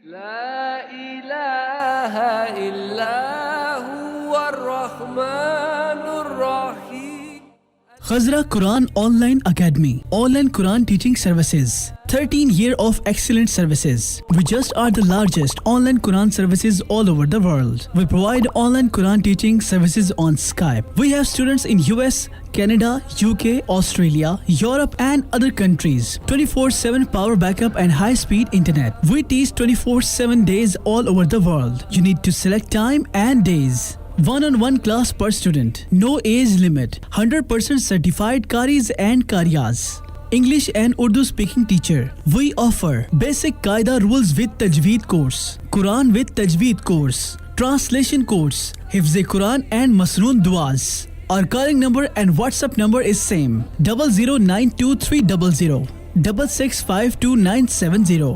لا إله إلا هو الرحمن الرحيم. Khazra Quran Online Academy, online Quran teaching services. 13 years of excellent services. We just are the largest online Quran services all over the world. We provide online Quran teaching services on Skype. We have students in US, Canada, UK, Australia, Europe and other countries. 24/7 power backup and high-speed internet. We teach 24/7 days all over the world. You need to select time and days. One-on-one class per student. No age limit. 100% certified Qaris and Qariyas. English and Urdu speaking teacher. We offer basic Qaida rules with Tajweed course, Quran with Tajweed course, translation course, Hifz Quran and Masnoon duas. Our calling number and WhatsApp number is same 00923006652970.